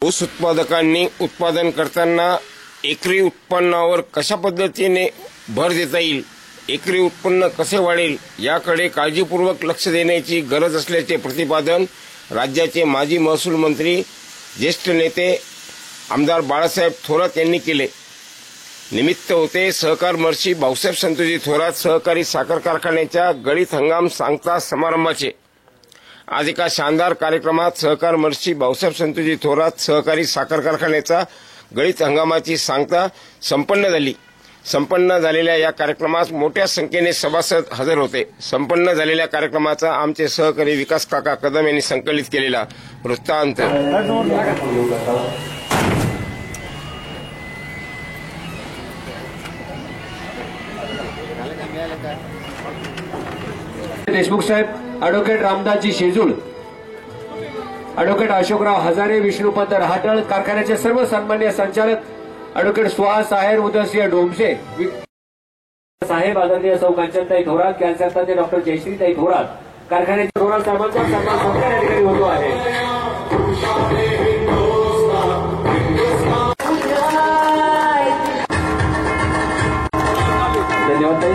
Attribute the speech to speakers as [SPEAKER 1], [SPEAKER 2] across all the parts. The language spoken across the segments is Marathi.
[SPEAKER 1] ऊस उत्पादकांनी उत्पादन करताना एकरी उत्पन्नावर कशा पद्धतीने भर देता येईल, एकरी उत्पन्न कसे वाढेल याकडे काळजीपूर्वक लक्ष देण्याची गरज असल्याचे प्रतिपादन राज्याचे माजी महसूल मंत्री ज्येष्ठ नेते आमदार बाळासाहेब थोरात यांनी केले। निमित्त होते सहकार महर्षी भाऊसाहेब संतोषी थोरात सहकारी साखर कारखान्याच्या गळीत हंगाम सांगता समारंभाचे। आज एका शानदार कार्यक्रमात सहकार महर्षी भाऊसाहेब संतोषी थोरात सहकारी साखर कारखान्याचा गळीत हंगामाची सांगता संपन्न झाली। संपन्न झालेल्या या कार्यक्रमात मोठ्या संख्येने सभासद हजर होते। संपन्न झालेल्या कार्यक्रमाचा आमचे सहकारी विकास काका कदम यांनी संकलित केलेला वृत्तांत।
[SPEAKER 2] देशमुख साहेब, ॲडव्होकेट रामदासजी शेजूळ, ॲडव्होकेट अशोकराव हजारे, विष्णुपंत रहाटळ, कारखान्याचे सर्व सन्मान्य संचालक ॲडव्होकेट सुहास आहेर, उदयसिंह डोमसे साहेब, आदरणीय सौ कांचनताई थोरात, कॅन्सर तज्ञ डॉक्टर जयश्रीताई थोरात, कारखान्याचे थोरात साहेबांचा सन्मान सरकारी अधिकारी होतो आहे। धन्यवाद ताई।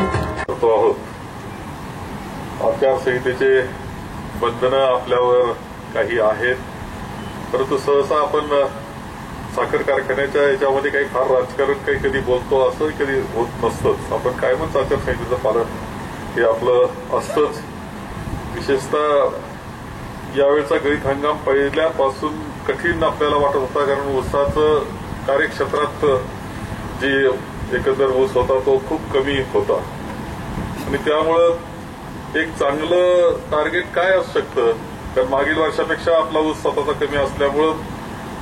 [SPEAKER 3] आचारसंहितेचे बंधनं आपल्यावर काही आहेत, परंतु सहसा आपण साखर कारखान्याच्या याच्यामध्ये काही फार राजकारण काही कधी बोलतो असं कधी होत नसतंच। आपण कायमच आचारसंहितेचं पालन हे आपलं असतंच। विशेषतः यावेळचा गळीत हंगाम पहिल्यापासून कठीण आपल्याला वाटत होता, कारण ऊसाचं कार्यक्षेत्रात जी एकंदर ऊस होता तो खूप कमी होता आणि त्यामुळं एक चांगलं टार्गेट काय असू शकतं, तर मागील वर्षापेक्षा आपला ऊस स्वतःचा कमी असल्यामुळं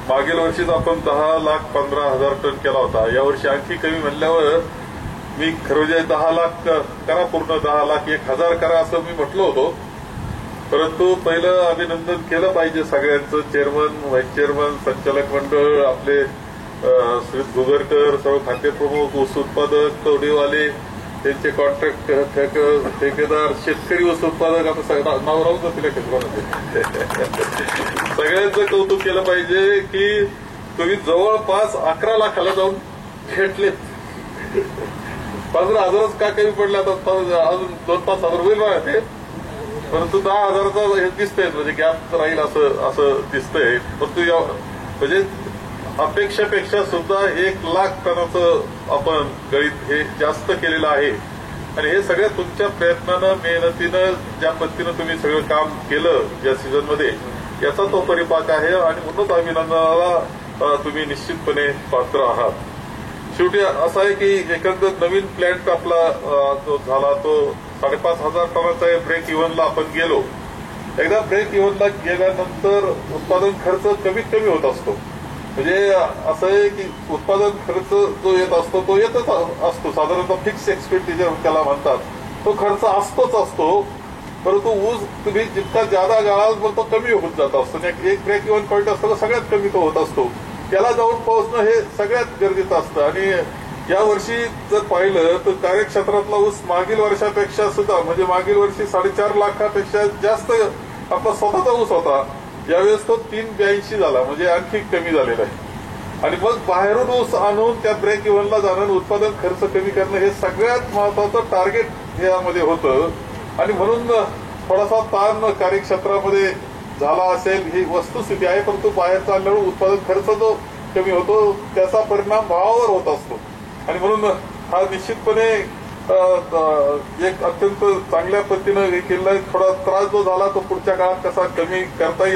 [SPEAKER 3] मागील वर्षीच आपण 10,15,000 टन केला होता। यावर्षी आणखी कमी म्हणल्यावर मी खरं म्हणजे 10 लाख करा, पूर्ण 10 लाख 1,000 करा असं मी म्हटलं होतो। परंतु पहिलं अभिनंदन केलं पाहिजे सगळ्यांचं, चेअरमन, व्हाईस चेअरमन, संचालक मंडळ, आपले श्री गुगरकर, सर्व खातेप्रमुख, ऊस उत्पादक, तोडीवाले, त्यांचे कॉन्ट्रॅक्ट ठेकेदार, शेतकरी ऊस उत्पादक, आता नाव राहून जातील सगळ्यांचं कौतुक केलं पाहिजे की तुम्ही जवळपास 11 लाखाला जाऊन खेटलेत। 15,000च का कमी पडले, आता अजून 2-5 हजार होईल बघा ते, परंतु 10,000चा हे दिसतंय, म्हणजे गॅप राहील असं दिसतंय। परंतु म्हणजे अपेक्षेपेक्षा सुद्धा 1 लाख टनाचं आपण गळीत हे जास्त केलेलं आहे आणि हे सगळं तुमच्या प्रयत्नानं, मेहनतीनं, ज्या पद्धतीनं तुम्ही सगळं काम केलं या सीझनमध्ये याचा तो परिपाक आहे आणि म्हणूनच अभिनंदनाला तुम्ही निश्चितपणे पात्र आहात। शेवटी असं आहे की एकंदर नवीन प्लॅन्ट आपला जो झाला तो 5,500 टनाचा ब्रेक इव्हनला आपण गेलो। एकदा ब्रेक इव्हनला गेल्यानंतर उत्पादन खर्च कमीत कमी होत असतो। म्हणजे असं आहे की उत्पादन खर्च जो येत असतो तो येतच असतो, साधारणतः फिक्स एक्सपेंडिचर त्याला म्हणतात, तो खर्च असतो। परंतु ऊस तुम्ही जितका ज्यादा गाळाल मग तो कमी होत जात असतो। एक ब्रेक इव्हन पॉईंट असतो सगळ्यात कमी तो होत असतो, त्याला जाऊन पोहोचणं हे सगळ्यात गरजेचं असतं। आणि या वर्षी जर पाहिलं तर कार्यक्षेत्रातला ऊस मागील वर्षापेक्षा सुद्धा, म्हणजे मागील वर्षी 4.5 लाखापेक्षा जास्त आपला स्वतःचा ऊस होता, यावेळेस तो 382 झाला, म्हणजे आणखी कमी झालेला आहे। आणि मग बाहेरून ऊस आणून त्या ब्रेक इव्हनला जाणं, उत्पादन खर्च कमी करणं हे सगळ्यात महत्वाचं टार्गेट यामध्ये होतं आणि म्हणून थोडासा ताण कार्यक्षेत्रामध्ये झाला असेल ही वस्तुस्थिती आहे। परंतु बाहेर चालल्यावर उत्पादन खर्च जो कमी होतो त्याचा परिणाम भावावर होत असतो आणि म्हणून हा निश्चितपणे एक अत्यंत चांगल्या पद्धतीनं केलेला थोडा त्रास जो झाला तो पुढच्या काळात कसा कमी करता येईल